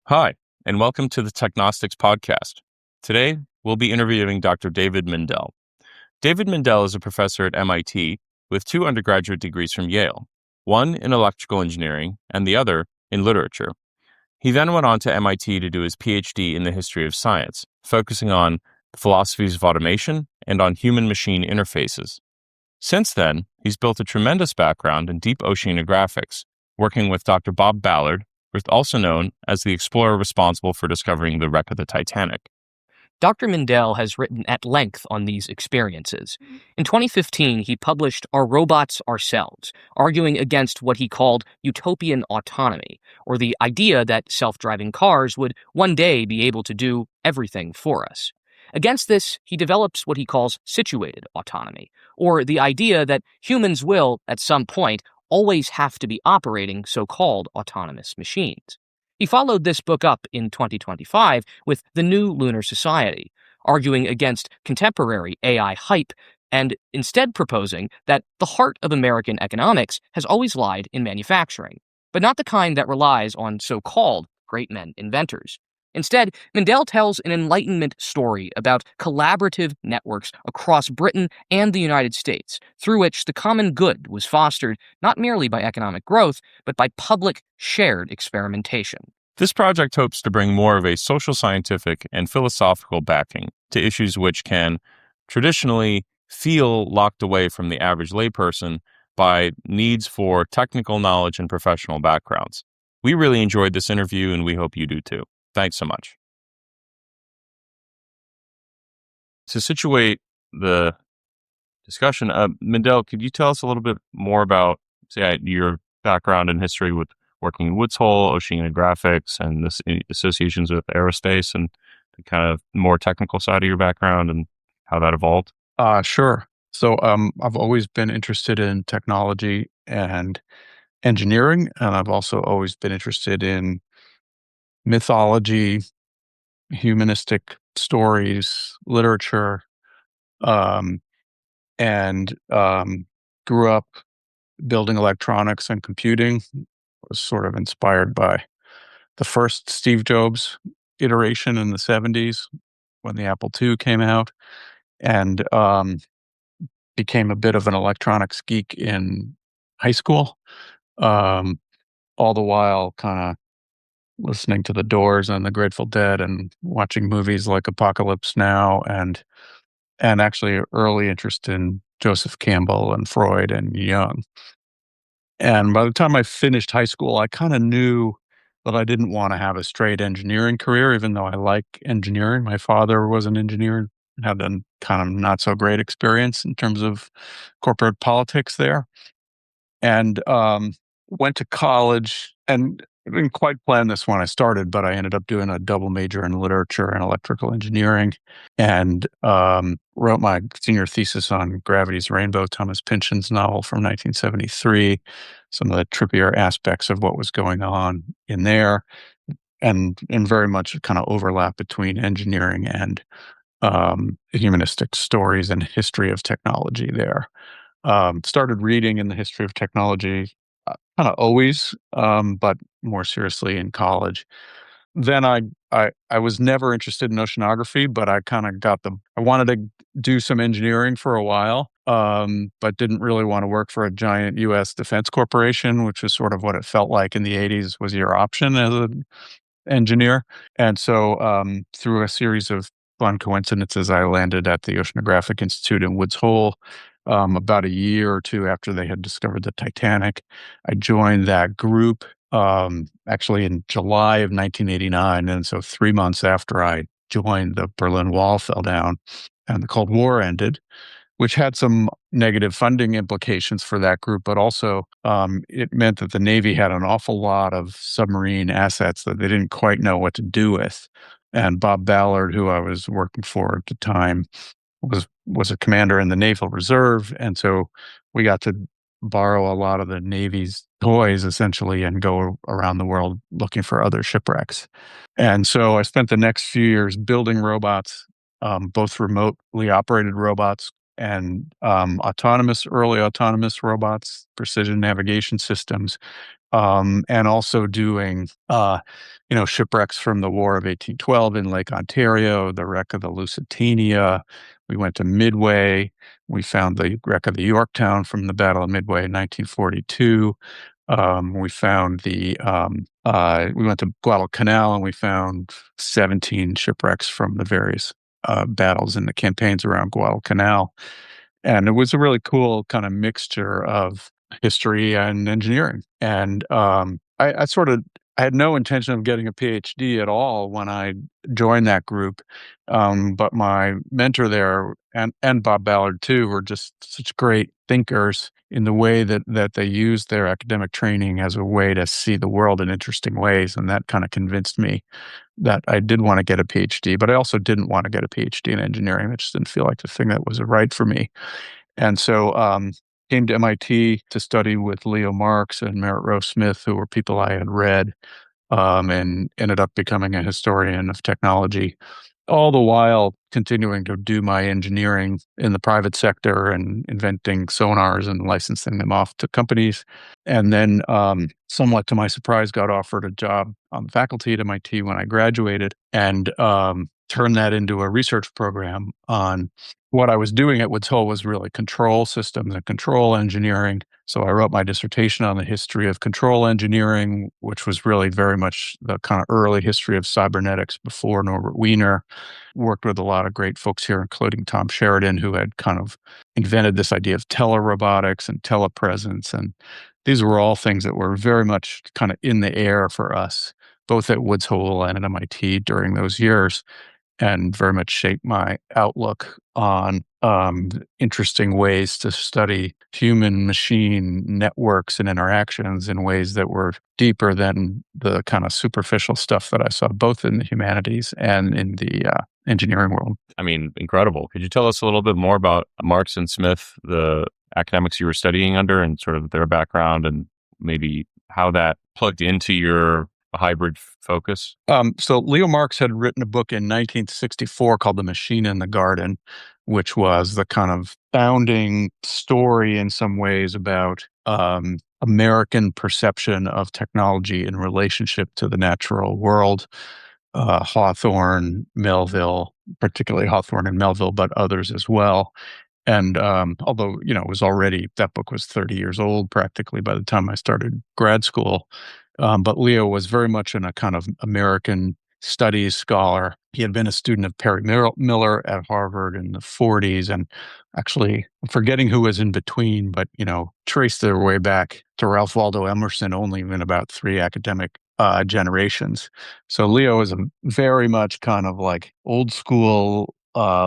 Hi, and welcome to the Techgnostics podcast. Today, we'll be interviewing Dr. David Mindell. David Mindell is a professor at MIT with 2 undergraduate degrees from Yale, one in electrical engineering and the other in literature. He then went on to MIT to do his PhD in the history of science, focusing on the philosophies of automation and on human-machine interfaces. Since then, he's built a tremendous background in deep oceanographics, working with Dr. Bob Ballard, also known as the explorer responsible for discovering the wreck of the Titanic. Dr. Mindell has written at length on these experiences. In 2015, he published Our Robots Ourselves, arguing against what he called utopian autonomy, or the idea that self-driving cars would one day be able to do everything for us. Against this, he develops what he calls situated autonomy, or the idea that humans will, at some point, always have to be operating so-called autonomous machines. He followed this book up in 2025 with The New Lunar Society, arguing against contemporary AI hype and instead proposing that the heart of American economics has always lied in manufacturing, but not the kind that relies on so-called great men inventors. Instead, Mindell tells an Enlightenment story about collaborative networks across Britain and the United States, through which the common good was fostered not merely by economic growth, but by public, shared experimentation. This project hopes to bring more of a social scientific and philosophical backing to issues which can traditionally feel locked away from the average layperson by needs for technical knowledge and professional backgrounds. We really enjoyed this interview, and we hope you do too. Thanks so much. To situate the discussion, Mindell, could you tell us a little bit more about, say, your background in history with working in Woods Hole, oceanographics, and this associations with aerospace, and the kind of more technical side of your background and how that evolved? Sure. So I've always been interested in technology and engineering, and I've also always been interested in mythology, humanistic stories, literature, um, and grew up building electronics and computing. Was sort of inspired by the first Steve Jobs iteration in the 70s when the Apple II came out, and became a bit of an electronics geek in high school, um, all the while kind of listening to The Doors and the Grateful Dead and watching movies like Apocalypse Now and actually early interest in Joseph Campbell and Freud and Jung. And by the time I finished high school, I kind of knew that I didn't want to have a straight engineering career, even though I like engineering. My father was an engineer and had a kind of not so great experience in terms of corporate politics there. And went to college and I didn't quite plan this when I started, but I ended up doing a double major in literature and electrical engineering and wrote my senior thesis on Gravity's Rainbow, Thomas Pynchon's novel from 1973, some of the trippier aspects of what was going on in there, and very much a kind of overlap between engineering and humanistic stories and history of technology there. Started reading in the history of technology kind of always, but more seriously in college. Then I was never interested in oceanography, but I kind of I wanted to do some engineering for a while, but didn't really want to work for a giant U.S. defense corporation, which was sort of what it felt like in the 80s was your option as an engineer. And so through a series of fun coincidences, I landed at the Oceanographic Institute in Woods Hole about a year or two after they had discovered the Titanic. I joined that group actually in July of 1989. And so 3 months after I joined, the Berlin Wall fell down and the Cold War ended, which had some negative funding implications for that group, but also it meant that the Navy had an awful lot of submarine assets that they didn't quite know what to do with. And Bob Ballard, who I was working for at the time, was a commander in the Naval Reserve, and so we got to borrow a lot of the Navy's toys, essentially, and go around the world looking for other shipwrecks. And so I spent the next few years building robots, both remotely operated robots and early autonomous robots, precision navigation systems, and also doing, shipwrecks from the War of 1812 in Lake Ontario, the wreck of the Lusitania. We went to Midway. We found the wreck of the Yorktown from the Battle of Midway in 1942. We went to Guadalcanal and we found 17 shipwrecks from the various battles in the campaigns around Guadalcanal. And it was a really cool kind of mixture of history and engineering. And I had no intention of getting a PhD at all when I joined that group. But my mentor there and Bob Ballard too were just such great thinkers in the way that they used their academic training as a way to see the world in interesting ways. And that kind of convinced me that I did want to get a PhD, but I also didn't want to get a PhD in engineering. It just didn't feel like the thing that was right for me. And so came to MIT to study with Leo Marx and Merritt Roe Smith, who were people I had read, and ended up becoming a historian of technology, all the while continuing to do my engineering in the private sector and inventing sonars and licensing them off to companies. And then, somewhat to my surprise, got offered a job on the faculty at MIT when I graduated, and turned that into a research program on what I was doing at Woods Hole was really control systems and control engineering. So I wrote my dissertation on the history of control engineering, which was really very much the kind of early history of cybernetics before Norbert Wiener. Worked with a lot of great folks here, including Tom Sheridan, who had kind of invented this idea of telerobotics and telepresence. And these were all things that were very much kind of in the air for us, both at Woods Hole and at MIT during those years, and very much shaped my outlook on interesting ways to study human machine networks and interactions in ways that were deeper than the kind of superficial stuff that I saw both in the humanities and in the engineering world. I mean, incredible. Could you tell us a little bit more about Marx and Smith, the academics you were studying under, and sort of their background, and maybe how that plugged into your hybrid focus? So Leo Marx had written a book in 1964 called The Machine in the Garden, which was the kind of founding story in some ways about American perception of technology in relationship to the natural world. Hawthorne, Melville, particularly Hawthorne and Melville, but others as well. And although, it was already, that book was 30 years old practically by the time I started grad school. But Leo was very much in a kind of American studies scholar. He had been a student of Perry Miller at Harvard in the 40s. And actually, I'm forgetting who was in between, but, traced their way back to Ralph Waldo Emerson only in about 3 academic generations. So Leo is a very much kind of like old school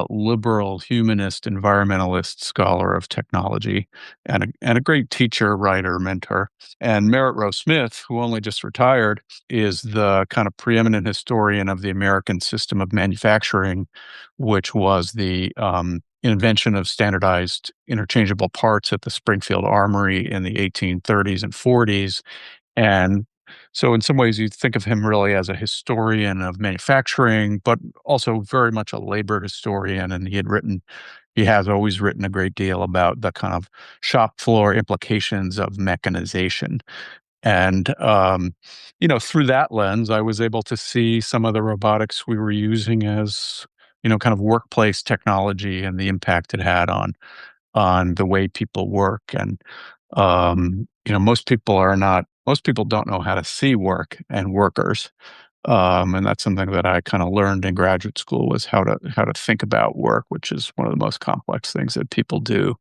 liberal, humanist, environmentalist scholar of technology, and a great teacher, writer, mentor. And Merritt Roe Smith, who only just retired, is the kind of preeminent historian of the American system of manufacturing, which was the invention of standardized interchangeable parts at the Springfield Armory in the 1830s and 40s. And so in some ways, you think of him really as a historian of manufacturing, but also very much a labor historian. And he has always written a great deal about the kind of shop floor implications of mechanization. And, through that lens, I was able to see some of the robotics we were using as, kind of workplace technology and the impact it had on the way people work. And, most people don't know how to see work and workers. And that's something that I kind of learned in graduate school, was how to think about work, which is one of the most complex things that people do.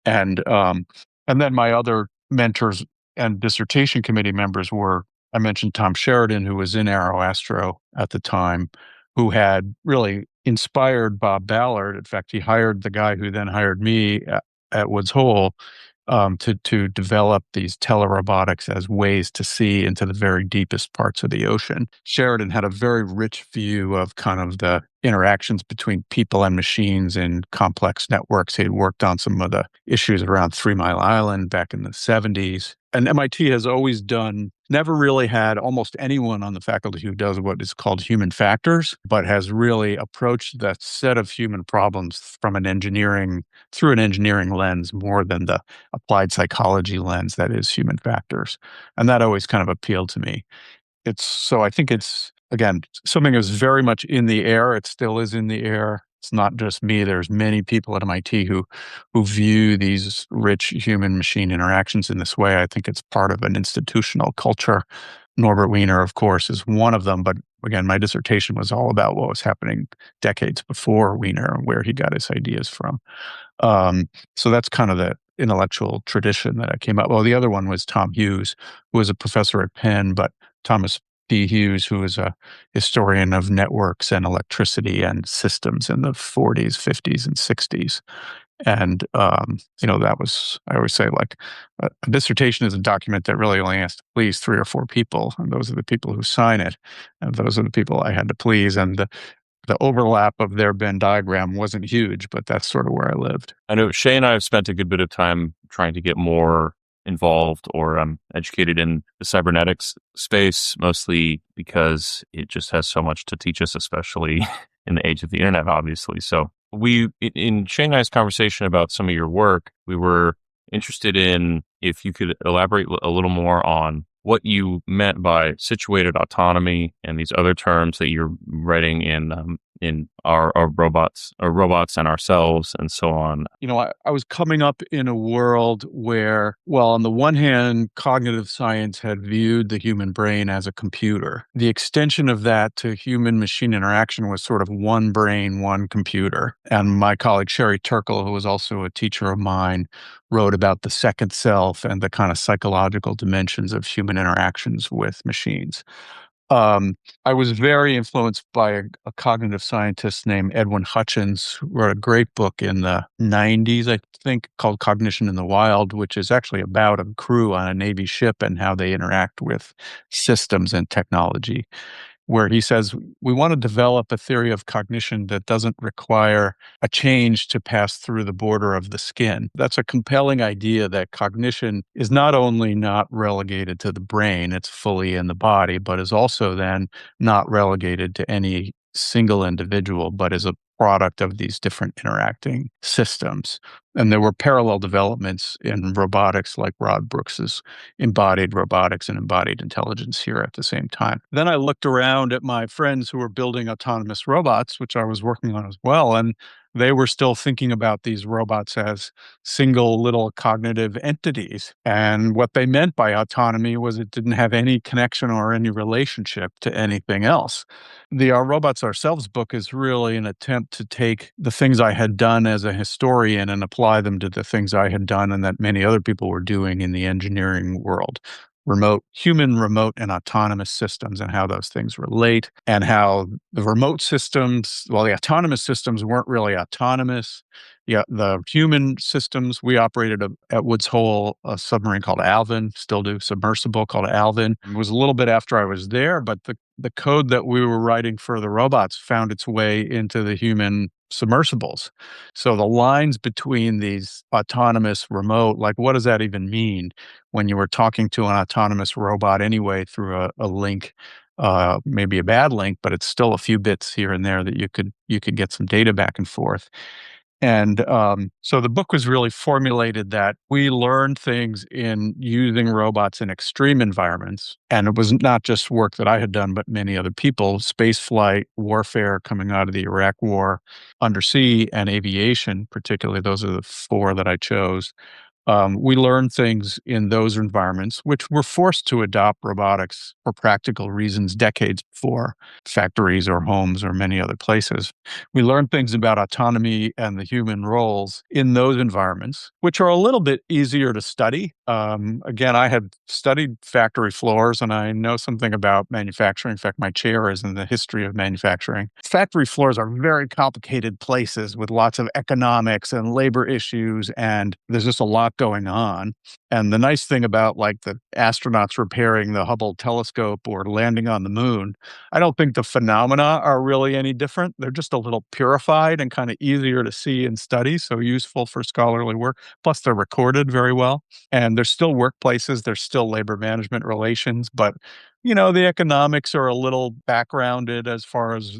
And then my other mentors and dissertation committee members were, I mentioned Tom Sheridan, who was in AeroAstro at the time, who had really inspired Bob Ballard. In fact, he hired the guy who then hired me at Woods Hole to develop these telerobotics as ways to see into the very deepest parts of the ocean. Sheridan had a very rich view of kind of the interactions between people and machines in complex networks. He had worked on some of the issues around 3 Mile Island back in the 70s. And MIT has always never really had almost anyone on the faculty who does what is called human factors, but has really approached that set of human problems through an engineering lens more than the applied psychology lens that is human factors. And that always kind of appealed to me. I think it's, again, something that's very much in the air. It still is in the air. It's not just me. There's many people at MIT who view these rich human-machine interactions in this way. I think it's part of an institutional culture. Norbert Wiener, of course, is one of them. But again, my dissertation was all about what was happening decades before Wiener and where he got his ideas from. So that's kind of the intellectual tradition that I came up. Well, the other one was Tom Hughes, who was a professor at Penn, but Thomas P. Hughes, who was a historian of networks and electricity and systems in the 40s, 50s, and 60s. And, that was, I always say, like, a dissertation is a document that really only has to please 3 or 4 people. And those are the people who sign it. And those are the people I had to please. And the overlap of their Venn diagram wasn't huge, but that's sort of where I lived. I know Shay and I have spent a good bit of time trying to get more involved or educated in the cybernetics space, mostly because it just has so much to teach us, especially in the age of the internet, obviously. So in Shay and I's conversation about some of your work, we were interested in if you could elaborate a little more on what you meant by situated autonomy and these other terms that you're writing in our robots and ourselves and so on. I was coming up in a world where, well, on the one hand, cognitive science had viewed the human brain as a computer. The extension of that to human-machine interaction was sort of one brain, one computer. And my colleague Sherry Turkle, who was also a teacher of mine, wrote about the second self and the kind of psychological dimensions of human interactions with machines. I was very influenced by a cognitive scientist named Edwin Hutchins, who wrote a great book in the 90s, I think, called Cognition in the Wild, which is actually about a crew on a Navy ship and how they interact with systems and technology, where he says, we want to develop a theory of cognition that doesn't require a change to pass through the border of the skin. That's a compelling idea that cognition is not only not relegated to the brain, it's fully in the body, but is also then not relegated to any single individual, but is a product of these different interacting systems. And there were parallel developments in robotics, like Rod Brooks's embodied robotics and embodied intelligence here at the same time. Then I looked around at my friends who were building autonomous robots, which I was working on as well, and they were still thinking about these robots as single little cognitive entities. And what they meant by autonomy was it didn't have any connection or any relationship to anything else. The Our Robots Ourselves book is really an attempt to take the things I had done as a historian and apply them to the things I had done and that many other people were doing in the engineering world. Human remote and autonomous systems and how those things relate, and how the the autonomous systems weren't really autonomous. Yeah, the human systems, we operated at Woods Hole, a submarine called Alvin, still do, submersible called Alvin. It was a little bit after I was there, but the code that we were writing for the robots found its way into the human submersibles. So the lines between these autonomous remote, like what does that even mean when you were talking to an autonomous robot anyway through a link, maybe a bad link, but it's still a few bits here and there that you could get some data back and forth. And so the book was really formulated that we learned things in using robots in extreme environments. And it was not just work that I had done, but many other people, space flight, warfare coming out of the Iraq War, undersea, and aviation, particularly. Those are the 4 that I chose. We learned things in those environments, which were forced to adopt robotics for practical reasons decades before factories or homes or many other places. We learned things about autonomy and the human roles in those environments, which are a little bit easier to study Again, I had studied factory floors and I know something about manufacturing. In fact, my chair is in the history of manufacturing. Factory floors are very complicated places with lots of economics and labor issues, and there's just a lot going on. And the nice thing about like the astronauts repairing the Hubble telescope or landing on the moon, I don't think the phenomena are really any different. They're just a little purified and kind of easier to see and study, so useful for scholarly work. Plus, they're recorded very well. And there's still workplaces, there's still labor management relations, but, the economics are a little backgrounded as far as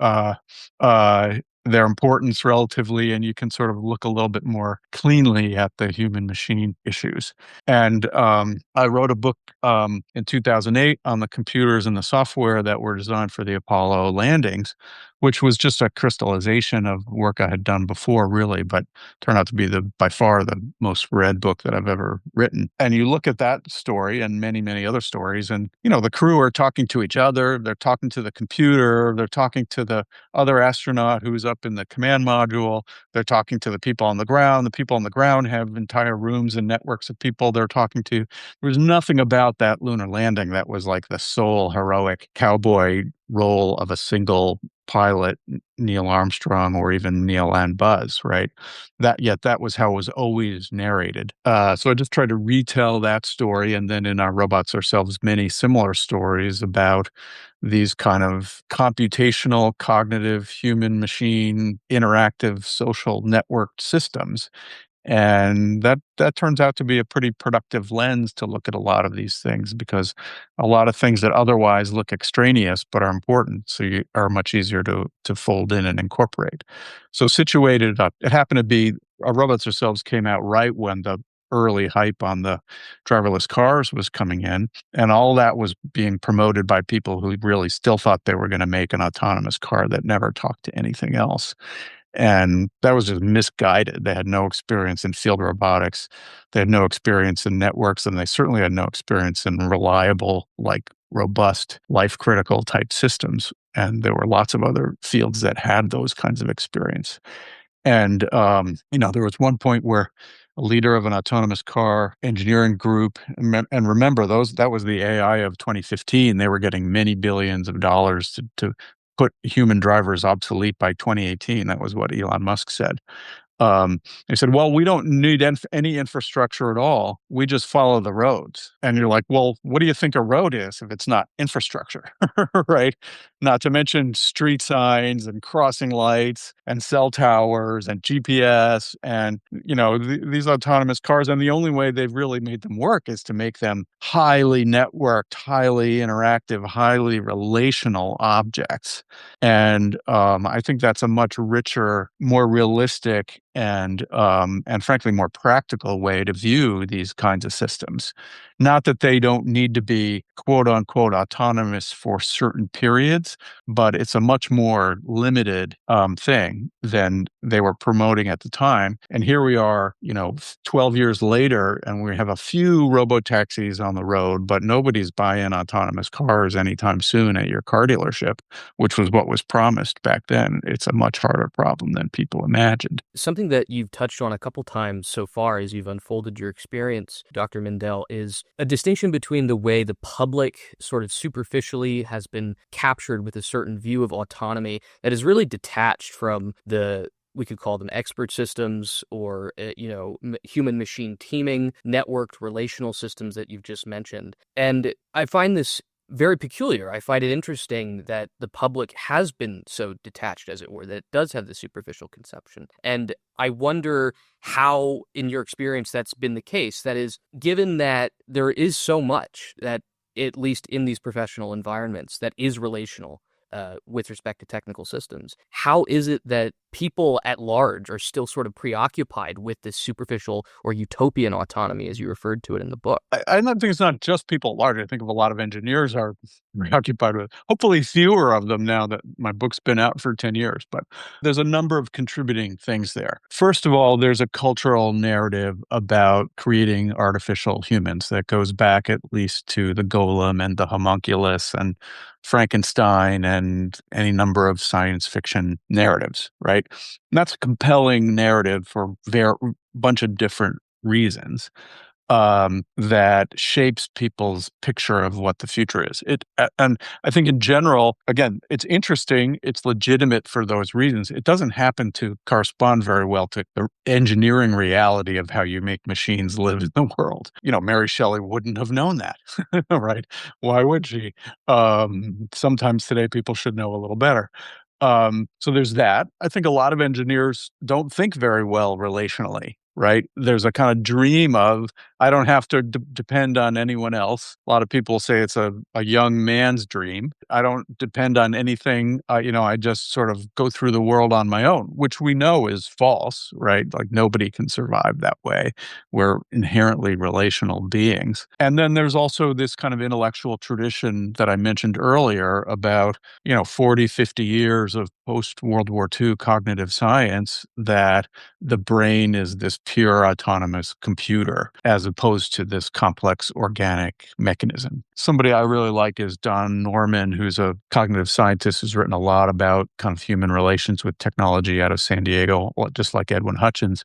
uh, their importance relatively, and you can sort of look a little bit more cleanly at the human machine issues. And I wrote a book in 2008 on the computers and the software that were designed for the Apollo landings, which was just a crystallization of work I had done before, really, but turned out to be by far the most read book that I've ever written. And you look at that story and many, many other stories, and the crew are talking to each other, they're talking to the computer, they're talking to the other astronaut who's up in the command module, they're talking to the people on the ground. The people on the ground have entire rooms and networks of people they're talking to. There was nothing about that lunar landing that was like the sole heroic cowboy role of a single pilot, Neil Armstrong, or even Neil and Buzz, right? That was how it was always narrated. So I just tried to retell that story, and then in our Robots Ourselves, many similar stories about these kind of computational, cognitive, human-machine, interactive, social networked systems. And that turns out to be a pretty productive lens to look at a lot of these things, because a lot of things that otherwise look extraneous but are important, so you are much easier to fold in and incorporate. So situated up, it happened to be our Robots Ourselves came out right when the early hype on the driverless cars was coming in, and all that was being promoted by people who really still thought they were going to make an autonomous car that never talked to anything else. And that was just misguided. They had no experience in field robotics. They had no experience in networks, and they certainly had no experience in reliable, like robust, life critical type systems. And there were lots of other fields that had those kinds of experience. And, there was one point where a leader of an autonomous car engineering group, and remember that was the AI of 2015. They were getting many billions of dollars to put human drivers obsolete by 2018. That was what Elon Musk said. They said, "Well, we don't need any infrastructure at all. We just follow the roads." And you're like, "Well, what do you think a road is if it's not infrastructure?" Right? Not to mention street signs and crossing lights and cell towers and GPS and, these autonomous cars. And the only way they've really made them work is to make them highly networked, highly interactive, highly relational objects. And I think that's a much richer, more realistic, and frankly more practical way to view these kinds of systems. Not that they don't need to be quote unquote autonomous for certain periods, but it's a much more limited thing than they were promoting at the time. And here we are, 12 years later, and we have a few robo taxis on the road, but nobody's buying autonomous cars anytime soon at your car dealership, which was what was promised back then. It's a much harder problem than people imagined. Something that you've touched on a couple times so far as you've unfolded your experience, Dr. Mindell, is a distinction between the way the public sort of superficially has been captured with a certain view of autonomy that is really detached from we could call them expert systems or, human machine teaming, networked relational systems that you've just mentioned. And I find this very peculiar. I find it interesting that the public has been so detached, as it were, that it does have the superficial conception. And I wonder how, in your experience, that's been the case. That is, given that there is so much that, at least in these professional environments, that is relational, with respect to technical systems. How is it that people at large are still sort of preoccupied with this superficial or utopian autonomy, as you referred to it in the book? I don't think it's not just people at large. I think of a lot of engineers are preoccupied with, hopefully fewer of them now that my book's been out for 10 years, but there's a number of contributing things there. First of all, there's a cultural narrative about creating artificial humans that goes back at least to the golem and the homunculus and Frankenstein and any number of science fiction narratives, right? And that's a compelling narrative for a bunch of different reasons. that shapes people's picture of what the future is. And I think in general, again, it's interesting, it's legitimate for those reasons. It doesn't happen to correspond very well to the engineering reality of how you make machines live in the world. Mary Shelley wouldn't have known that, right? Why would she? Sometimes today people should know a little better. So there's that. I think a lot of engineers don't think very well relationally, right? There's a kind of dream of, I don't have to depend on anyone else. A lot of people say it's a young man's dream. I don't depend on anything. I just sort of go through the world on my own, which we know is false, right? Like nobody can survive that way. We're inherently relational beings. And then there's also this kind of intellectual tradition that I mentioned earlier about 40, 50 years of post-World War II cognitive science, that the brain is this pure autonomous computer as opposed to this complex organic mechanism. Somebody I really like is Don Norman, who's a cognitive scientist who's written a lot about kind of human relations with technology out of San Diego, just like Edwin Hutchins.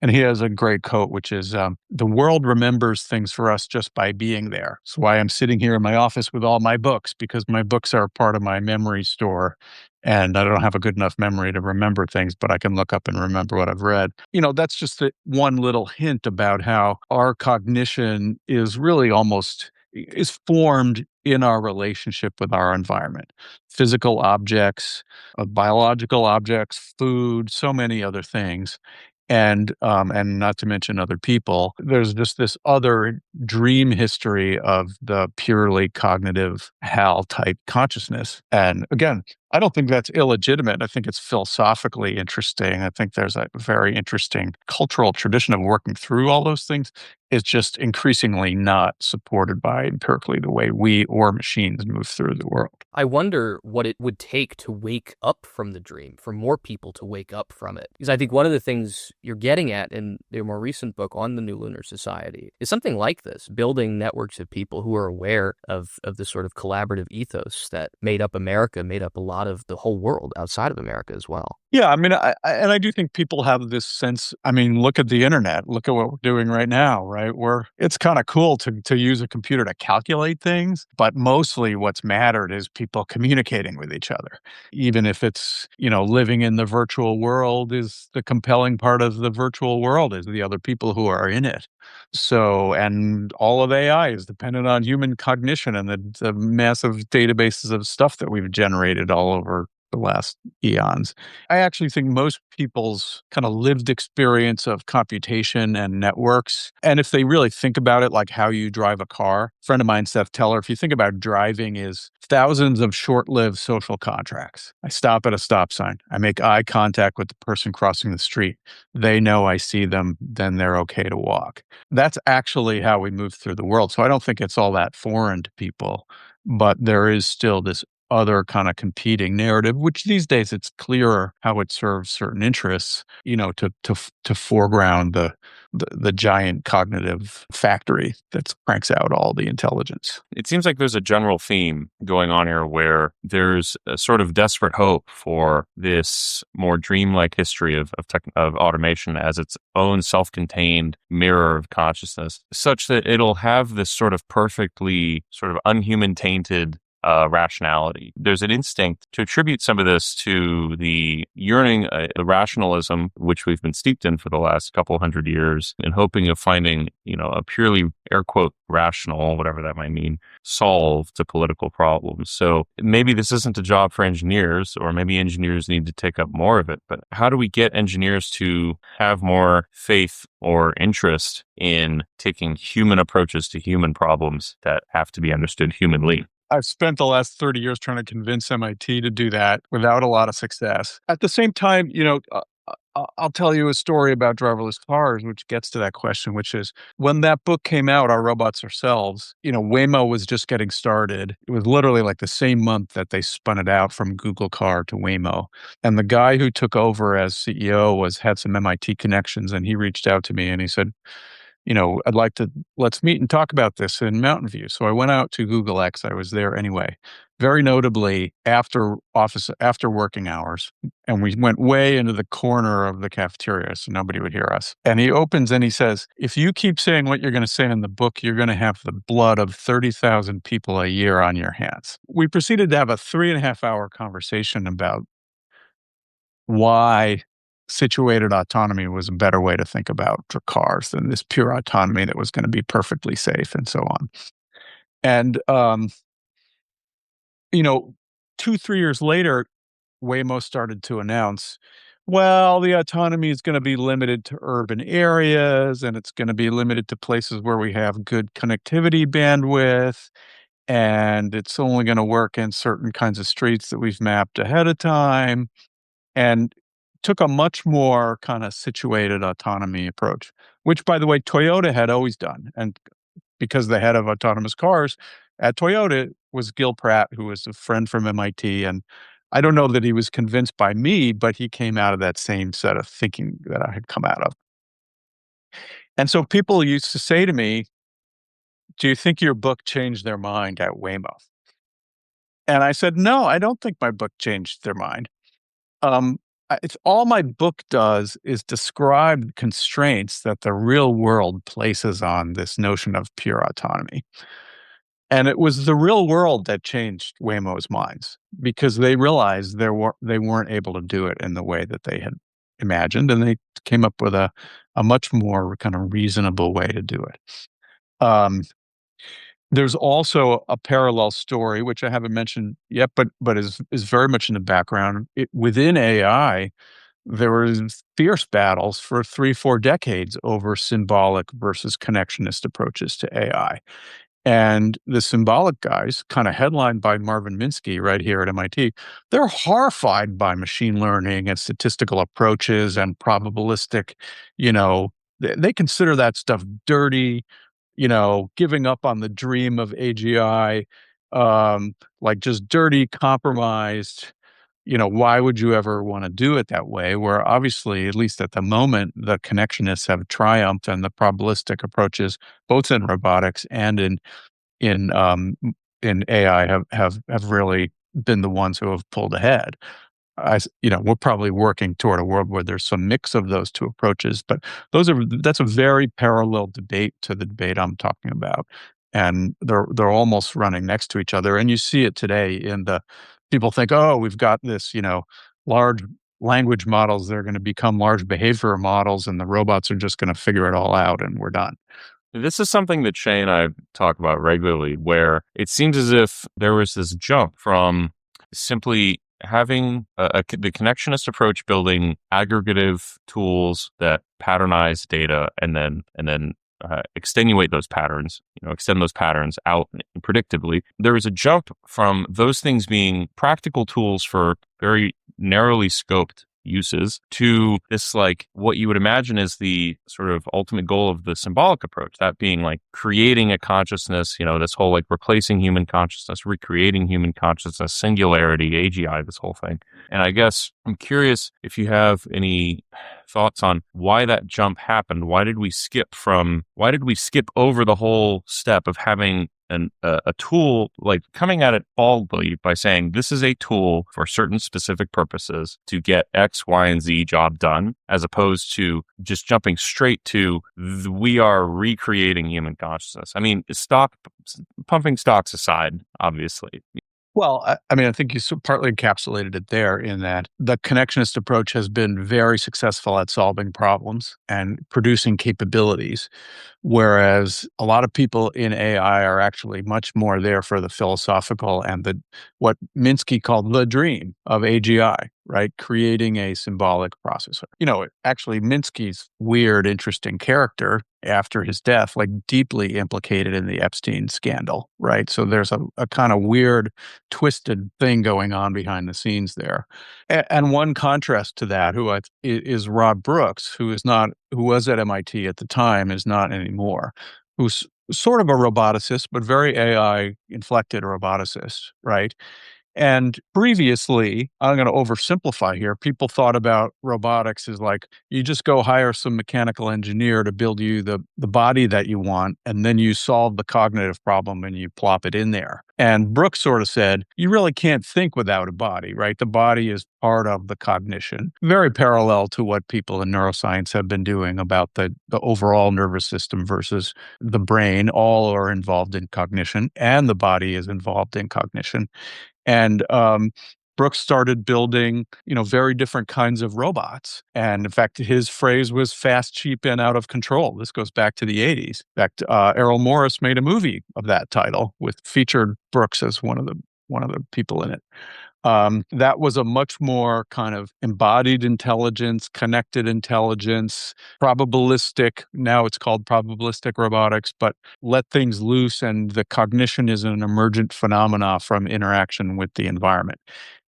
And he has a great quote, which is, the world remembers things for us just by being there. That's why I'm sitting here in my office with all my books, because my books are part of my memory store. And I don't have a good enough memory to remember things, but I can look up and remember what I've read. That's just one little hint about how our cognition is really is formed in our relationship with our environment. Physical objects, biological objects, food, so many other things. And not to mention other people. There's just this other dream history of the purely cognitive HAL type consciousness. And again, I don't think that's illegitimate. I think it's philosophically interesting. I think there's a very interesting cultural tradition of working through all those things. It's just increasingly not supported by empirically the way we or machines move through the world. I wonder what it would take to wake up from the dream, for more people to wake up from it. Because I think one of the things you're getting at in your more recent book on the New Lunar Society is something like this, building networks of people who are aware of the sort of collaborative ethos that made up America, made up a lot of the whole world outside of America as well. Yeah, I mean, I do think people have this sense. I mean, look at the internet. Look at what we're doing right now, right? It's kind of cool to use a computer to calculate things, but mostly what's mattered is people communicating with each other. Even if it's, living in the virtual world, is the compelling part of the virtual world is the other people who are in it. So, and all of AI is dependent on human cognition and the massive databases of stuff that we've generated all over the last eons. I actually think most people's kind of lived experience of computation and networks, and if they really think about it like how you drive a car, a friend of mine, Seth Teller, if you think about driving is thousands of short-lived social contracts. I stop at a stop sign. I make eye contact with the person crossing the street. They know I see them, then they're okay to walk. That's actually how we move through the world. So I don't think it's all that foreign to people, but there is still this other kind of competing narrative, which these days it's clearer how it serves certain interests, to foreground the giant cognitive factory that cranks out all the intelligence. It seems like there's a general theme going on here where there's a sort of desperate hope for this more dreamlike history of automation as its own self-contained mirror of consciousness, such that it'll have this sort of perfectly sort of unhuman tainted rationality. There's an instinct to attribute some of this to the yearning, the rationalism, which we've been steeped in for the last couple hundred years, in hoping of finding, a purely, air quote, rational, whatever that might mean, solve to political problems. So maybe this isn't a job for engineers, or maybe engineers need to take up more of it, but how do we get engineers to have more faith or interest in taking human approaches to human problems that have to be understood humanly? I've spent the last 30 years trying to convince MIT to do that without a lot of success. At the same time, I'll tell you a story about driverless cars, which gets to that question, which is when that book came out, Our Robots Ourselves, Waymo was just getting started. It was literally like the same month that they spun it out from Google Car to Waymo. And the guy who took over as CEO had some MIT connections, and he reached out to me and he said, let's meet and talk about this in Mountain View. So I went out to Google X. I was there anyway. very notably after working hours, and we went way into the corner of the cafeteria so nobody would hear us. And he opens and he says, "If you keep saying what you're going to say in the book, you're going to have the blood of 30,000 people a year on your hands." We proceeded to have a 3.5-hour conversation about why situated autonomy was a better way to think about for cars than this pure autonomy that was going to be perfectly safe and so on. And, 2, 3 years later, Waymo started to announce, well, the autonomy is going to be limited to urban areas and it's going to be limited to places where we have good connectivity bandwidth. And it's only going to work in certain kinds of streets that we've mapped ahead of time. And took a much more kind of situated autonomy approach, which, by the way, Toyota had always done. And because the head of autonomous cars at Toyota was Gil Pratt, who was a friend from MIT. And I don't know that he was convinced by me, but he came out of that same set of thinking that I had come out of. And so people used to say to me, "Do you think your book changed their mind at Waymo?" And I said, "No, I don't think my book changed their mind. Um, it's all my book does is describe constraints that the real world places on this notion of pure autonomy." And it was the real world that changed Waymo's minds because they realized they weren't able to do it in the way that they had imagined, and they came up with a much more kind of reasonable way to do it. Um, there's also a parallel story, which I haven't mentioned yet, but is very much in the background. Within AI, there was fierce battles for 3, 4 decades over symbolic versus connectionist approaches to AI. And the Symbolic guys, kind of headlined by Marvin Minsky right here at MIT, they're horrified by machine learning and statistical approaches and probabilistic, they consider that stuff dirty, giving up on the dream of AGI, like just dirty, compromised. Why would you ever want to do it that way? Where obviously, at least at the moment, the connectionists have triumphed and the probabilistic approaches, both in robotics and in um, in AI, have really been the ones who have pulled ahead. We're probably working toward a world where there's some mix of those two approaches, but that's a very parallel debate to the debate I'm talking about, and they're almost running next to each other. And you see it today in the people think, oh, we've got this, large language models. They're going to become large behavioral models, and the robots are just going to figure it all out, and we're done. This is something that Shay and I talk about regularly, where it seems as if there was this jump from simply having the connectionist approach, building aggregative tools that patternize data and then extenuate those patterns, extend those patterns out predictably. There is a jump from those things being practical tools for very narrowly scoped uses to this, like, what you would imagine is the sort of ultimate goal of the symbolic approach, that being like creating a consciousness, this whole like replacing human consciousness, recreating human consciousness, singularity, AGI, this whole thing. And I guess I'm curious if you have any thoughts on why that jump happened. Why did we skip over the whole step of having a tool, like coming at it baldly by saying this is a tool for certain specific purposes to get X, Y, and Z job done, as opposed to just jumping straight to we are recreating human consciousness. I mean, pumping stocks aside, obviously. Well, I think you partly encapsulated it there in that the connectionist approach has been very successful at solving problems and producing capabilities, whereas a lot of people in AI are actually much more there for the philosophical and what Minsky called the dream of AGI, right? Creating a symbolic processor. Actually, Minsky's weird, interesting character after his death, like deeply implicated in the Epstein scandal, right? So there's a kind of weird, twisted thing going on behind the scenes there. And one contrast to that, is Rob Brooks, who was at MIT at the time, is not anymore, who's sort of a roboticist, but very AI inflected roboticist, right? And previously, I'm going to oversimplify here, people thought about robotics as like you just go hire some mechanical engineer to build you the body that you want, and then you solve the cognitive problem and you plop it in there. And Brooks sort of said, you really can't think without a body, right? The body is part of the cognition, very parallel to what people in neuroscience have been doing about the overall nervous system versus the brain. All are involved in cognition, and the body is involved in cognition. And Brooks started building, very different kinds of robots. And in fact, his phrase was fast, cheap, and out of control. This goes back to the 80s. In fact, Errol Morris made a movie of that title with featured Brooks as one of the people in it. That was a much more kind of embodied intelligence, connected intelligence, probabilistic. Now it's called probabilistic robotics, but let things loose, and the cognition is an emergent phenomena from interaction with the environment,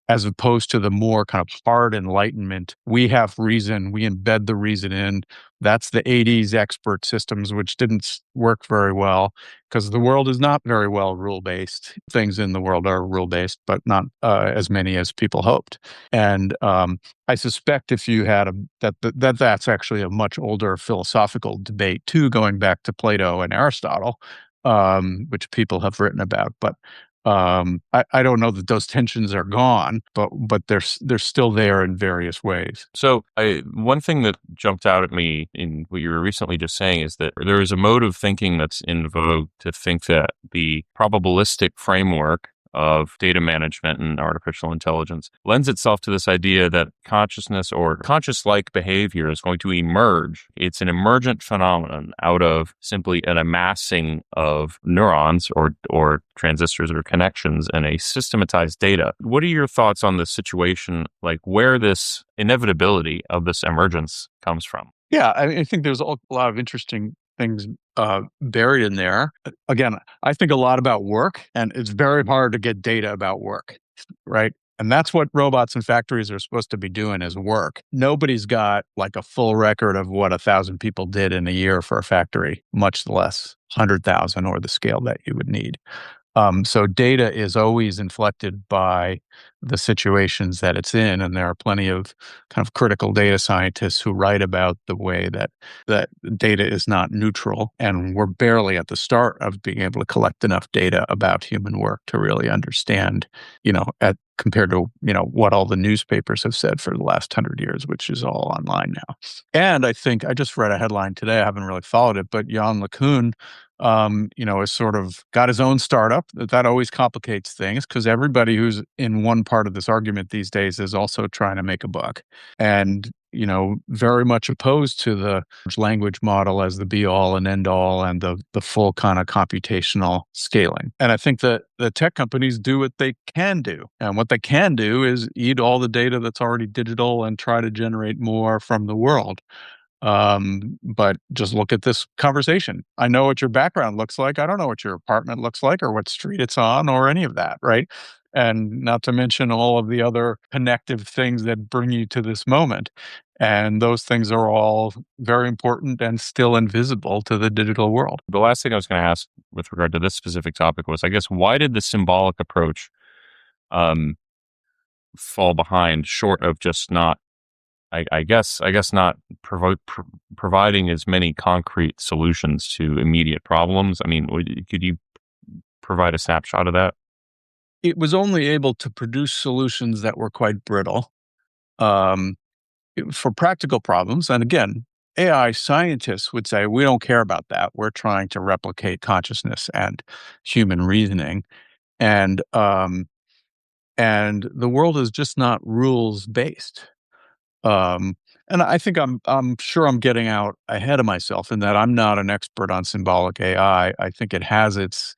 as opposed to the more kind of hard enlightenment. We have reason, we embed the reason in. That's the 80s expert systems, which didn't work very well because the world is not very well rule-based. Things in the world are rule-based, but not as many as people hoped. And I suspect if you had that's actually a much older philosophical debate too, going back to Plato and Aristotle, which people have written about. But I don't know that those tensions are gone, but they're still there in various ways. So one thing that jumped out at me in what you were recently just saying is that there is a mode of thinking that's in vogue to think that the probabilistic framework of data management and artificial intelligence lends itself to this idea that consciousness or conscious-like behavior is going to emerge. It's an emergent phenomenon out of simply an amassing of neurons or transistors or connections and a systematized data. What are your thoughts on the situation, like where this inevitability of this emergence comes from? Yeah, I think there's a lot of interesting things buried in there. Again, I think a lot about work, and it's very hard to get data about work, right? And that's what robots and factories are supposed to be doing, is work. Nobody's got like a full record of what 1,000 people did in a year for a factory, much less 100,000 or the scale that you would need. So data is always inflected by the situations that it's in, and there are plenty of kind of critical data scientists who write about the way that data is not neutral, and we're barely at the start of being able to collect enough data about human work to really understand, compared to what all the newspapers have said for the last 100 years, which is all online now. And I think I just read a headline today. I haven't really followed it, but Jan LeCun has sort of got his own startup. That always complicates things because everybody who's in one part of this argument these days is also trying to make a buck. And, very much opposed to the language model as the be all and end all and the full kind of computational scaling. And I think that the tech companies do what they can do. And what they can do is eat all the data that's already digital and try to generate more from the world. But just look at this conversation. I know what your background looks like. I don't know what your apartment looks like or what street it's on or any of that, right? And not to mention all of the other connective things that bring you to this moment. And those things are all very important and still invisible to the digital world. The last thing I was going to ask with regard to this specific topic was, I guess, why did the symbolic approach fall behind, short of just not, I guess not providing as many concrete solutions to immediate problems? I mean, could you provide a snapshot of that? It was only able to produce solutions that were quite brittle for practical problems. And again, AI scientists would say, we don't care about that. We're trying to replicate consciousness and human reasoning. And the world is just not rules based. And I think I'm sure I'm getting out ahead of myself in that I'm not an expert on symbolic AI. I think it has its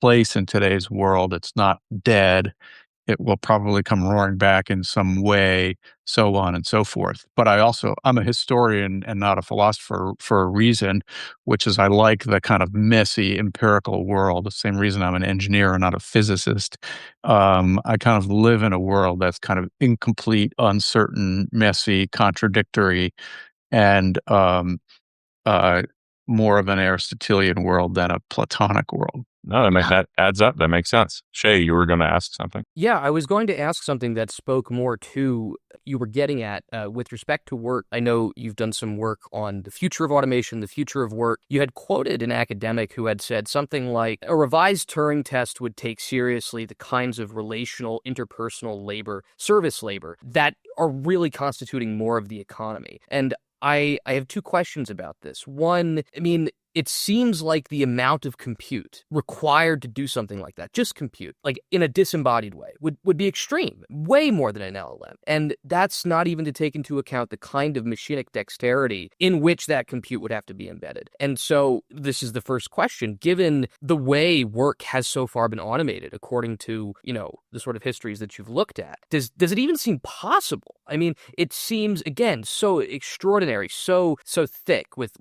place in today's world. It's not dead. It will probably come roaring back in some way, so on and so forth. But I'm a historian and not a philosopher for a reason, which is I like the kind of messy empirical world. The same reason I'm an engineer and not a physicist. I kind of live in a world that's kind of incomplete, uncertain, messy, contradictory, and more of an Aristotelian world than a Platonic world. No, that adds up. That makes sense. Shay, you were going to ask something. Yeah, I was going to ask something that spoke more to you were getting at with respect to work. I know you've done some work on the future of automation, the future of work. You had quoted an academic who had said something like a revised Turing test would take seriously the kinds of relational, interpersonal labor, service labor that are really constituting more of the economy. And I have two questions about this. One, I mean, it seems like the amount of compute required to do something like that, just compute, like in a disembodied way, would be extreme, way more than an LLM. And that's not even to take into account the kind of machinic dexterity in which that compute would have to be embedded. And so this is the first question, given the way work has so far been automated, according to, the sort of histories that you've looked at, does it even seem possible? I mean, it seems, again, so extraordinary, so thick with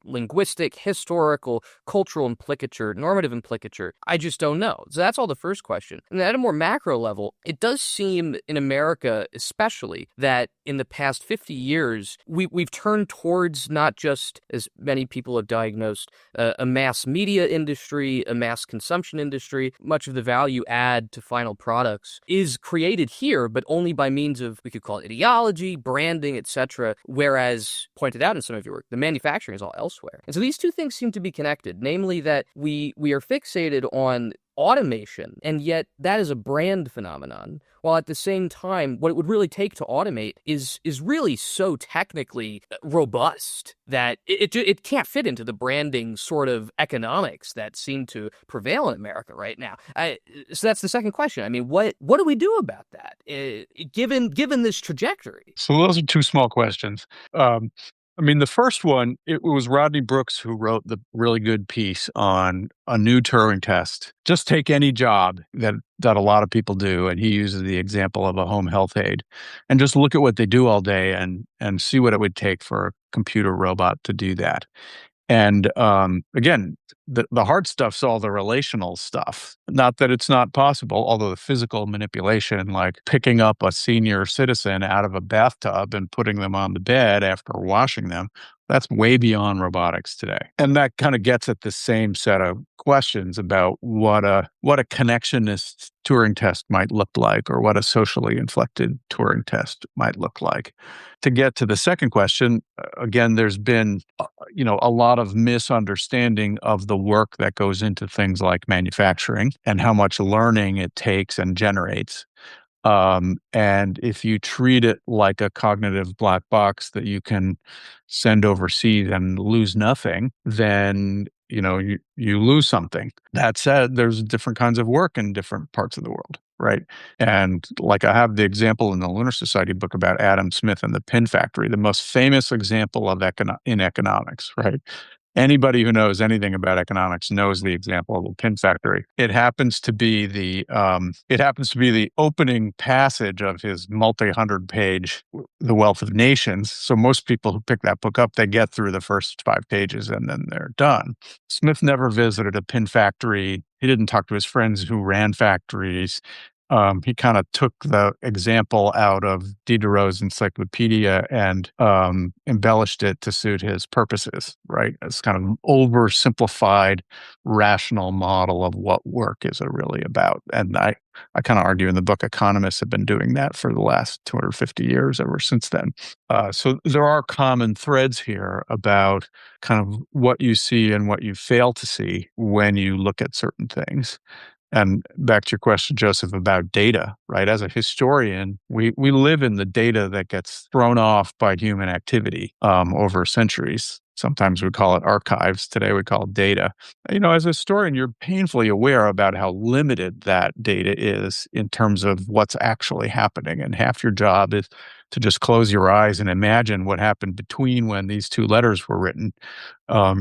linguistic, historical, cultural implicature, normative implicature. I just don't know. So that's all the first question. And at a more macro level, it does seem in America especially that in the past 50 years, we've turned towards not just, as many people have diagnosed, a mass media industry, a mass consumption industry. Much of the value add to final products is created here, but only by means of, we could call it ideology, branding, etc. Whereas, pointed out in some of your work, the manufacturing is all elsewhere. And so these two things seem to be connected, namely that we are fixated on automation, and yet that is a brand phenomenon, while at the same time, what it would really take to automate is really so technically robust that it can't fit into the branding sort of economics that seem to prevail in America right now. So that's the second question. I mean, what do we do about that, given this trajectory? So those are two small questions. The first one, it was Rodney Brooks who wrote the really good piece on a new Turing test. Just take any job that a lot of people do, and he uses the example of a home health aide, and just look at what they do all day and see what it would take for a computer robot to do that. And again, the hard stuff's all the relational stuff. Not that it's not possible, although the physical manipulation, like picking up a senior citizen out of a bathtub and putting them on the bed after washing them, that's way beyond robotics today. And that kind of gets at the same set of questions about what a connectionist Turing test might look like, or what a socially inflected Turing test might look like. To get to the second question, again, there's been a lot of misunderstanding of the work that goes into things like manufacturing and how much learning it takes and generates. And if you treat it like a cognitive black box that you can send overseas and lose nothing, then you lose something. That said, there's different kinds of work in different parts of the world, right? And like I have the example in the Lunar Society book about Adam Smith and the pin factory, the most famous example of in economics, right? Anybody who knows anything about economics knows the example of a pin factory. It happens to be the opening passage of his multi-hundred-page The Wealth of Nations. So most people who pick that book up, they get through the first 5 pages and then they're done. Smith never visited a pin factory. He didn't talk to his friends who ran factories. He kind of took the example out of Diderot's encyclopedia and embellished it to suit his purposes, right? It's kind of oversimplified, rational model of what work is really about. And I kind of argue in the book, economists have been doing that for the last 250 years, ever since then. So there are common threads here about kind of what you see and what you fail to see when you look at certain things. And back to your question, Joseph, about data, right? As a historian, we live in the data that gets thrown off by human activity over centuries. Sometimes we call it archives. Today we call it data. As a historian, you're painfully aware about how limited that data is in terms of what's actually happening. And half your job is to just close your eyes and imagine what happened between when these two letters were written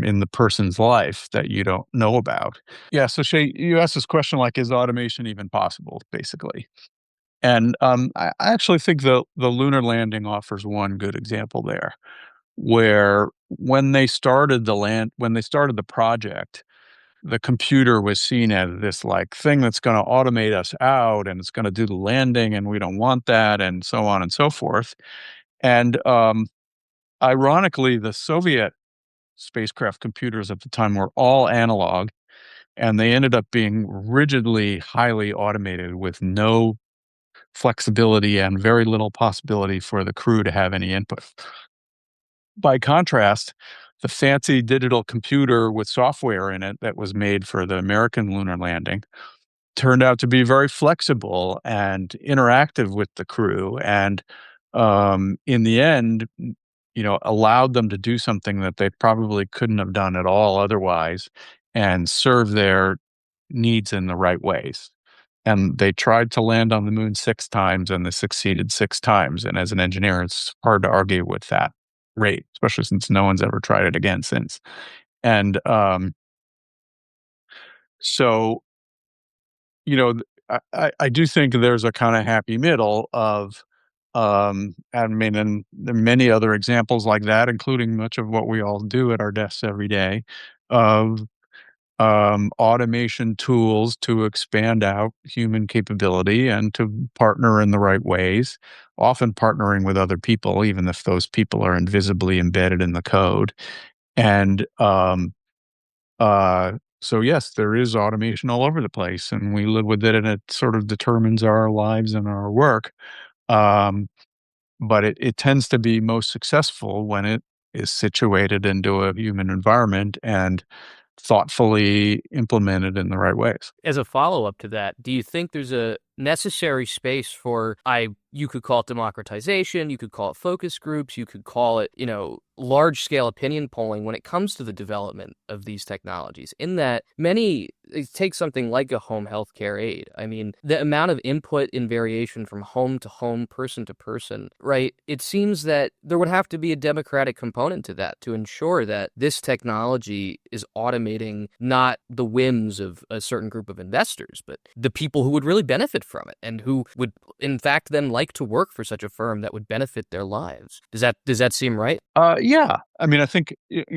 in the person's life that you don't know about. Yeah, so Shay, you asked this question like, is automation even possible, basically? And I actually think the lunar landing offers one good example there, where when they started the project, the computer was seen as this like thing that's going to automate us out, and it's going to do the landing, and we don't want that, and so on and so forth. And ironically, the Soviet spacecraft computers at the time were all analog. and they ended up being rigidly highly automated with no flexibility and very little possibility for the crew to have any input. By contrast, the fancy digital computer with software in it that was made for the American lunar landing turned out to be very flexible and interactive with the crew, and in the end, allowed them to do something that they probably couldn't have done at all otherwise, and serve their needs in the right ways. And they tried to land on the moon 6 times, and they succeeded 6 times. And as an engineer, it's hard to argue with that rate, especially since no one's ever tried it again since. And so, I do think there's a kind of happy middle of, I mean, and there are many other examples like that, including much of what we all do at our desks every day, of automation tools to expand out human capability and to partner in the right ways, often partnering with other people, even if those people are invisibly embedded in the code. And so, yes, there is automation all over the place, and we live with it, and it sort of determines our lives and our work. Um, but it tends to be most successful when it is situated into a human environment and thoughtfully implemented in the right ways. As a follow-up to that, do you think there's a necessary space for, you could call it democratization, you could call it focus groups, you could call it, large-scale opinion polling when it comes to the development of these technologies, in that take something like a home healthcare aid. I mean, the amount of input in variation from home to home, person to person, right? It seems that there would have to be a democratic component to that to ensure that this technology is automating not the whims of a certain group of investors, but the people who would really benefit from it and who would, in fact, then like to work for such a firm that would benefit their lives. Does that seem right? Yeah. I mean, I think,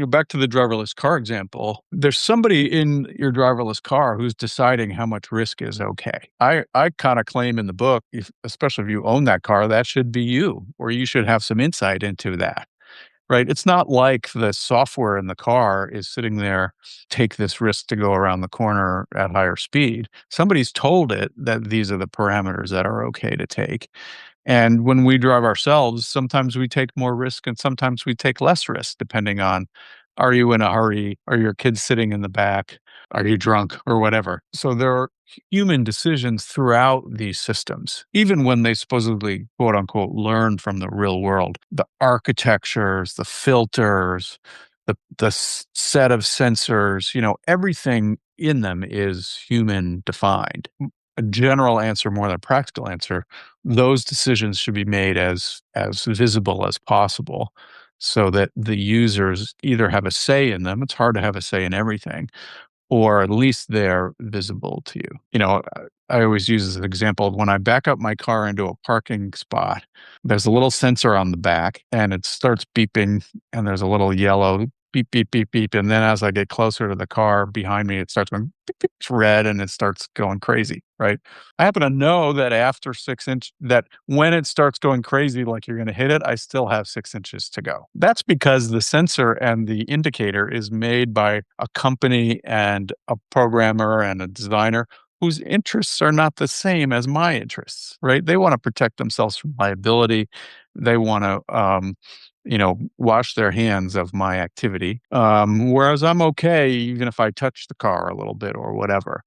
back to the driverless car example, there's somebody in your driverless car who's deciding how much risk is okay. I kind of claim in the book, especially if you own that car, that should be you, or you should have some insight into that. Right? It's not like the software in the car is sitting there, take this risk to go around the corner at higher speed. Somebody's told it that these are the parameters that are okay to take. And when we drive ourselves, sometimes we take more risk and sometimes we take less risk, depending on, are you in a hurry? Are your kids sitting in the back? Are you drunk or whatever? So there are human decisions throughout these systems, even when they supposedly, quote unquote, learn from the real world. The architectures, the filters, the set of sensors, everything in them is human defined. A general answer more than a practical answer, those decisions should be made as visible as possible so that the users either have a say in them. It's hard to have a say in everything, or at least they're visible to you. I always use as an example, when I back up my car into a parking spot, there's a little sensor on the back and it starts beeping, and there's a little yellow beep, beep, beep, beep. And then as I get closer to the car behind me, it starts going beep, beep, it's red, and it starts going crazy, right? I happen to know that after 6 inch, that when it starts going crazy, like you're going to hit it, I still have 6 inches to go. That's because the sensor and the indicator is made by a company and a programmer and a designer whose interests are not the same as my interests, right? They want to protect themselves from liability. They want to, wash their hands of my activity. Whereas I'm okay, even if I touch the car a little bit or whatever.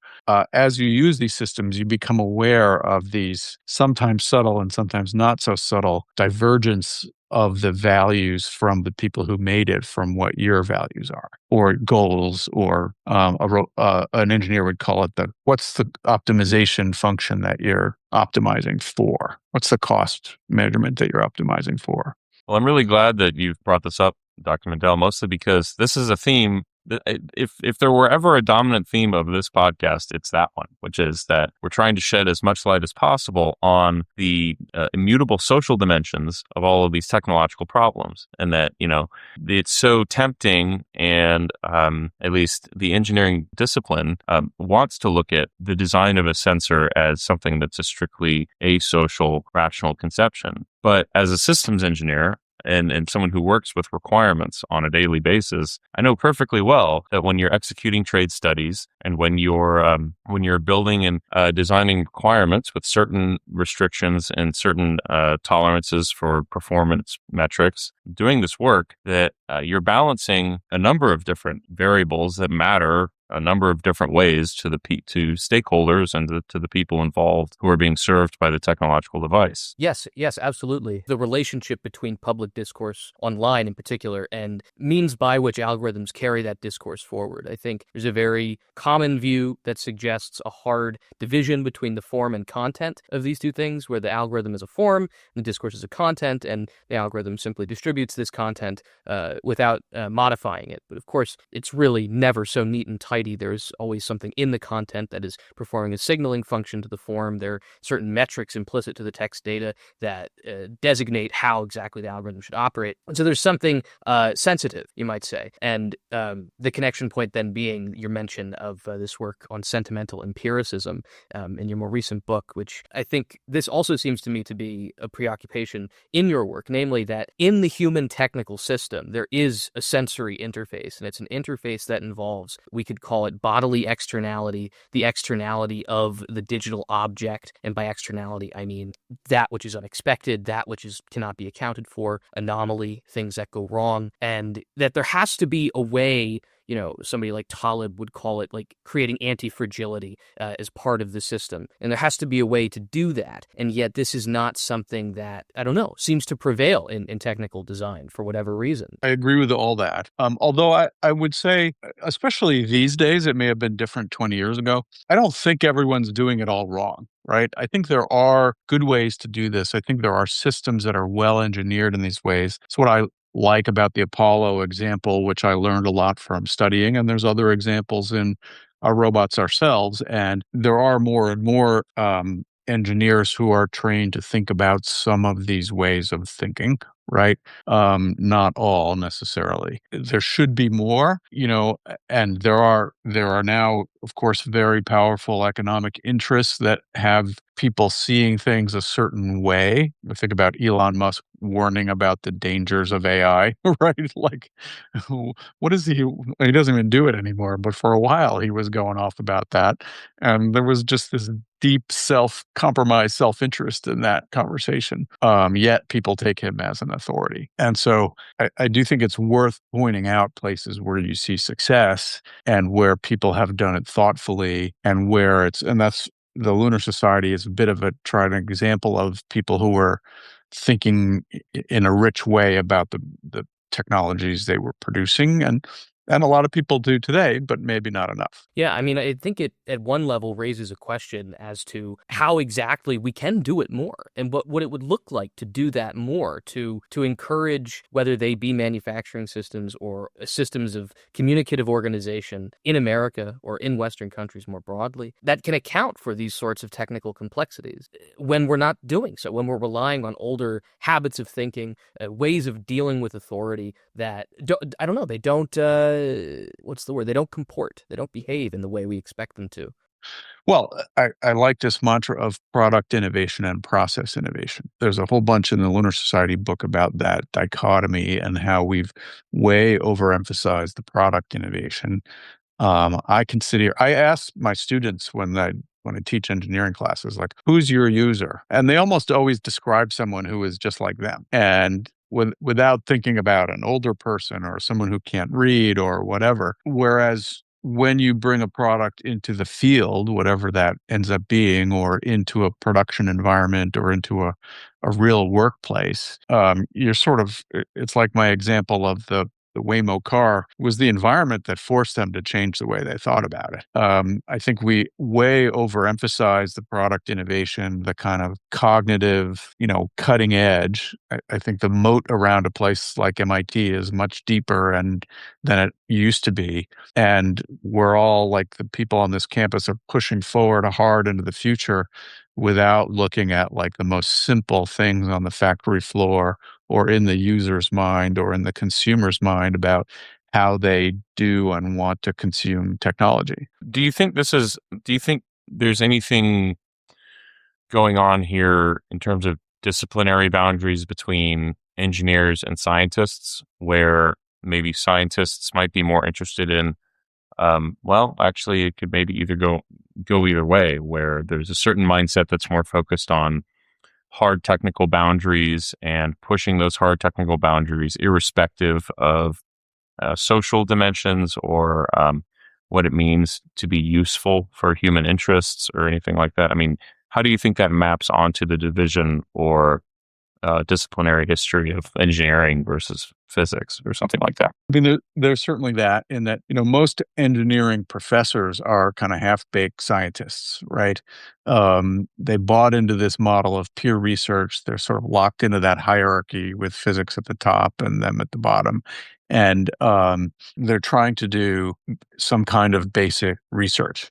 As you use these systems, you become aware of these sometimes subtle and sometimes not so subtle divergence of the values from the people who made it from what your values are or goals, or an engineer would call it what's the optimization function that you're optimizing for? What's the cost measurement that you're optimizing for? Well, I'm really glad that you've brought this up, Dr. Mindell, mostly because this is a theme that if there were ever a dominant theme of this podcast, it's that one, which is that we're trying to shed as much light as possible on the immutable social dimensions of all of these technological problems. And that, it's so tempting, and at least the engineering discipline wants to look at the design of a sensor as something that's a strictly asocial, rational conception. But as a systems engineer, and someone who works with requirements on a daily basis, I know perfectly well that when you're executing trade studies and when you're building and designing requirements with certain restrictions and certain tolerances for performance metrics, doing this work, that you're balancing a number of different variables that matter a number of different ways to to stakeholders and to the people involved who are being served by the technological device. Yes, absolutely. The relationship between public discourse online in particular and means by which algorithms carry that discourse forward. I think there's a very common view that suggests a hard division between the form and content of these two things, where the algorithm is a form and the discourse is a content, and the algorithm simply distributes this content without modifying it. But of course, it's really never so neat and tidy. There's always something in the content that is performing a signaling function to the form. There are certain metrics implicit to the text data that designate how exactly the algorithm should operate. And so there's something sensitive, you might say. And the connection point then being your mention of this work on sentimental empiricism in your more recent book, which I think this also seems to me to be a preoccupation in your work, namely that in the human technical system, there is a sensory interface, and it's an interface that involves, we could call it bodily externality, the externality of the digital object. And by externality, I mean that which is unexpected, that which cannot be accounted for, anomaly, things that go wrong, and that there has to be a way, somebody like Taleb would call it like creating anti-fragility as part of the system. And there has to be a way to do that. And yet this is not something that, I don't know, seems to prevail in technical design for whatever reason. I agree with all that. Although I would say, especially these days, it may have been different 20 years ago. I don't think everyone's doing it all wrong, right? I think there are good ways to do this. I think there are systems that are well engineered in these ways. It's what I like about the Apollo example, which I learned a lot from studying. And there's other examples in our robots ourselves. And there are more and more engineers who are trained to think about some of these ways of thinking, right? Not all necessarily. There should be more, and there are now, of course, very powerful economic interests that have people seeing things a certain way. I think about Elon Musk warning about the dangers of AI, right? Like, what is he? He doesn't even do it anymore, but for a while he was going off about that. And there was just this deep compromised self-interest in that conversation. Yet people take him as an authority. And so I do think it's worth pointing out places where you see success and where people have done it thoughtfully, and that's the Lunar Society is a bit of a tried example of people who were thinking in a rich way about the technologies they were producing, and a lot of people do today, but maybe not enough. Yeah, I mean, I think it at one level raises a question as to how exactly we can do it more, and what it would look like to do that more, to encourage, whether they be manufacturing systems or systems of communicative organization in America or in Western countries more broadly, that can account for these sorts of technical complexities when we're not doing so, when we're relying on older habits of thinking, ways of dealing with authority that, they don't, what's the word? They don't comport. They don't behave in the way we expect them to. Well, I like this mantra of product innovation and process innovation. There's a whole bunch in the Lunar Society book about that dichotomy and how we've way overemphasized the product innovation. I ask my students when I teach engineering classes, like, who's your user? And they almost always describe someone who is just like them. And without thinking about an older person or someone who can't read or whatever. Whereas when you bring a product into the field, whatever that ends up being, or into a production environment or into a real workplace, it's like my example of the Waymo car was the environment that forced them to change the way they thought about it. I think we way overemphasize the product innovation, the kind of cognitive, cutting edge. I think the moat around a place like MIT is much deeper than it used to be. And we're all, like, the people on this campus are pushing forward hard into the future without looking at, like, the most simple things on the factory floor or in the user's mind or in the consumer's mind about how they do and want to consume technology. Do you think there's anything going on here in terms of disciplinary boundaries between engineers and scientists, where maybe scientists might be more interested in, well, actually, it could maybe either go either way, where there's a certain mindset that's more focused on hard technical boundaries and pushing those hard technical boundaries, irrespective of social dimensions or what it means to be useful for human interests or anything like that. I mean, how do you think that maps onto the division or disciplinary history of engineering versus physics or something like that? I mean, there's certainly that in that, most engineering professors are kind of half-baked scientists, right? They bought into this model of peer research. They're sort of locked into that hierarchy with physics at the top and them at the bottom. And they're trying to do some kind of basic research.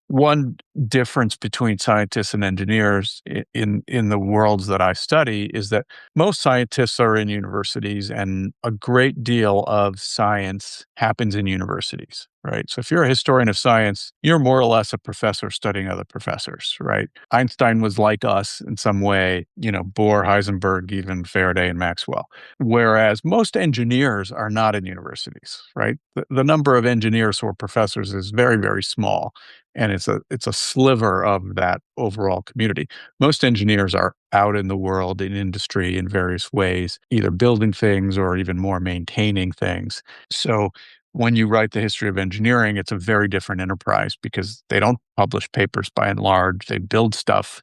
One difference between scientists and engineers in the worlds that I study is that most scientists are in universities, and a great deal of science happens in universities, right? So if you're a historian of science, you're more or less a professor studying other professors, right? Einstein was like us in some way, Bohr, Heisenberg, even Faraday and Maxwell. Whereas most engineers are not in universities, right? The number of engineers who are professors is very, very small. And it's a sliver of that overall community. Most engineers are out in the world, in industry, in various ways, either building things or even more maintaining things. So when you write the history of engineering, it's a very different enterprise because they don't publish papers by and large. They build stuff.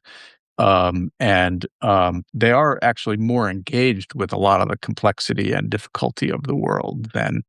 And they are actually more engaged with a lot of the complexity and difficulty of the world than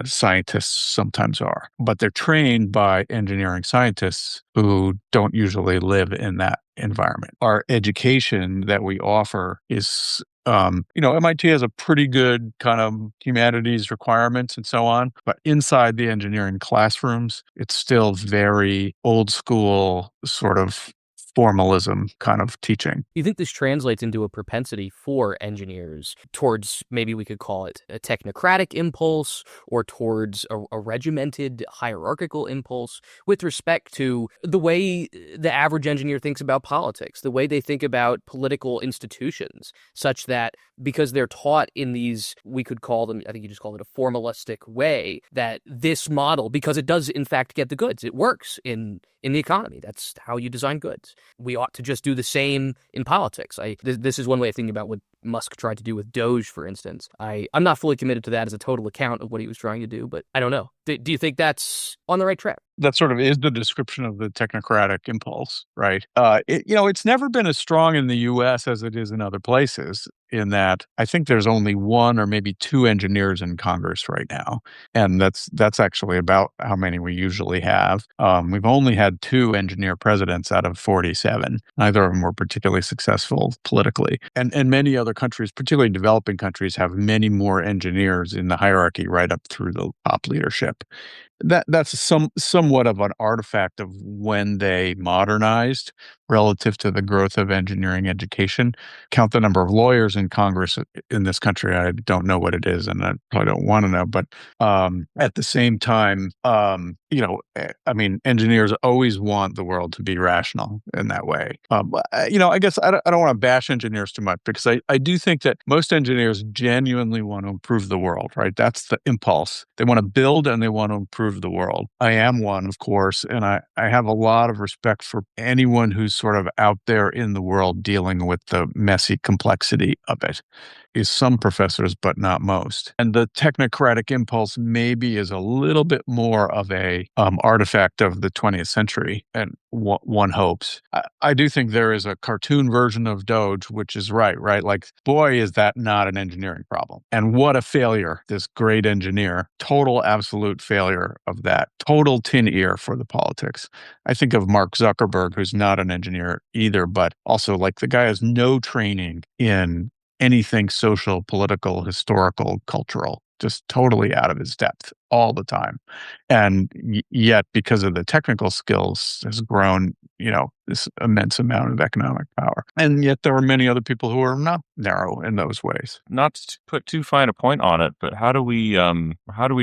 scientists sometimes are. But they're trained by engineering scientists who don't usually live in that environment. Our education that we offer is MIT has a pretty good kind of humanities requirements and so on, but inside the engineering classrooms, it's still very old school sort of formalism kind of teaching. You think this translates into a propensity for engineers towards, maybe we could call it a technocratic impulse, or towards a regimented hierarchical impulse with respect to the way the average engineer thinks about politics, the way they think about political institutions, such that because they're taught in these, we could call them, I think you just called it a formalistic way, that this model, because it does in fact get the goods, it works in the economy. That's how you design goods. We ought to just do the same in politics. This is one way of thinking about what Musk tried to do with Doge, for instance. I'm not fully committed to that as a total account of what he was trying to do, but I don't know. Do you think that's on the right track? That sort of is the description of the technocratic impulse, right? It's never been as strong in the U.S. as it is in other places, in that I think there's only one or maybe two engineers in Congress right now. And that's actually about how many we usually have. We've only had two engineer presidents out of 47. Neither of them were particularly successful politically. And many other countries, particularly developing countries, have many more engineers in the hierarchy right up through the top leadership. That's somewhat of an artifact of when they modernized relative to the growth of engineering education. Count the number of lawyers in Congress in this country. I don't know what it is, and I probably don't want to know. But at the same time, engineers always want the world to be rational in that way. I guess I don't want to bash engineers too much, because I do think that most engineers genuinely want to improve the world, right? That's the impulse. They want to build and they want to improve the world. I am one, of course, and I have a lot of respect for anyone who's sort of out there in the world dealing with the messy complexity of it. Is some professors, but not most. And the technocratic impulse maybe is a little bit more of a artifact of the 20th century, and one hopes. I do think there is a cartoon version of Doge, which is right? Like, boy, is that not an engineering problem. And what a failure, this great engineer. Total, absolute failure of that. Total tin ear for the politics. I think of Mark Zuckerberg, who's not an engineer either, but also like the guy has no training in anything social, political, historical, cultural, just totally out of his depth. all the time. And yet, because of the technical skills, has grown, this immense amount of economic power. And yet there are many other people who are not narrow in those ways. Not to put too fine a point on it, but how do we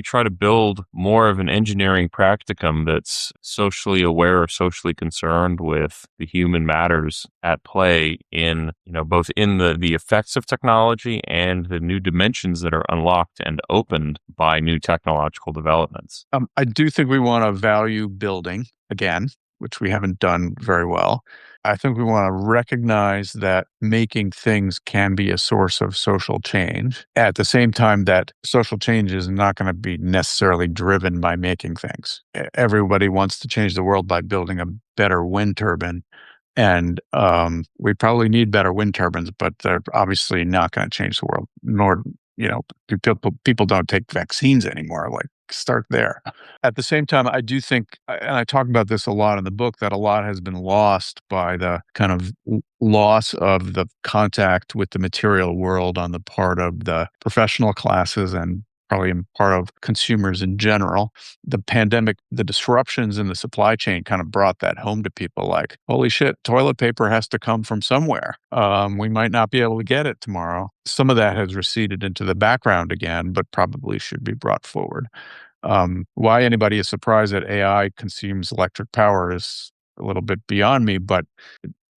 try to build more of an engineering practicum that's socially aware or socially concerned with the human matters at play in, both in the effects of technology and the new dimensions that are unlocked and opened by new technological developments? I do think we want to value building again, which we haven't done very well. I think we want to recognize that making things can be a source of social change. At the same time, that social change is not going to be necessarily driven by making things. Everybody wants to change the world by building a better wind turbine. And we probably need better wind turbines, but they're obviously not going to change the world. Nor, people don't take vaccines anymore. Like, start there. At the same time, I do think, and I talk about this a lot in the book, that a lot has been lost by the kind of loss of the contact with the material world on the part of the professional classes and probably in part of consumers in general. The pandemic, the disruptions in the supply chain kind of brought that home to people, like, holy shit, toilet paper has to come from somewhere. We might not be able to get it tomorrow. Some of that has receded into the background again, but probably should be brought forward. Why anybody is surprised that AI consumes electric power is a little bit beyond me, but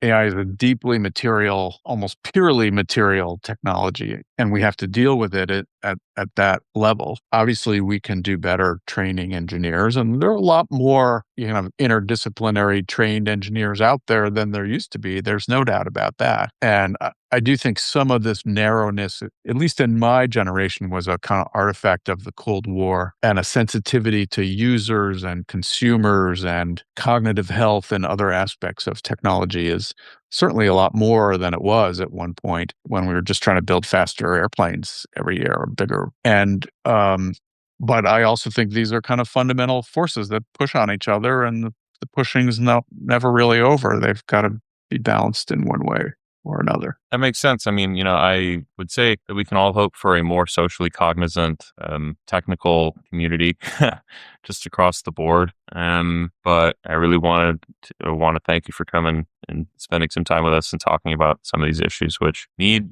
AI is a deeply material, almost purely material technology, and we have to deal with it at that level. Obviously, we can do better training engineers, and there are a lot more interdisciplinary trained engineers out there than there used to be. There's no doubt about that. And I do think some of this narrowness, at least in my generation, was a kind of artifact of the Cold War and a sensitivity to users and consumers and cognitive health and other aspects of technology is certainly a lot more than it was at one point when we were just trying to build faster airplanes every year or bigger. And but I also think these are kind of fundamental forces that push on each other, and the pushing's never really over. They've got to be balanced in one way or another. That makes sense. I mean, I would say that we can all hope for a more socially cognizant, technical community just across the board. But I really want to thank you for coming and spending some time with us and talking about some of these issues, which need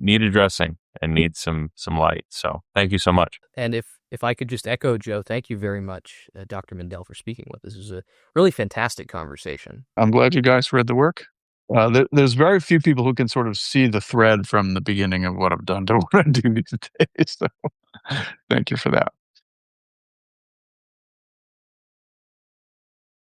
addressing and need some light. So thank you so much. And if I could just echo, Joe, thank you very much, Dr. Mindell, for speaking with us. This was a really fantastic conversation. I'm glad you guys read the work. There's very few people who can sort of see the thread from the beginning of what I've done to what I do these days. So thank you for that.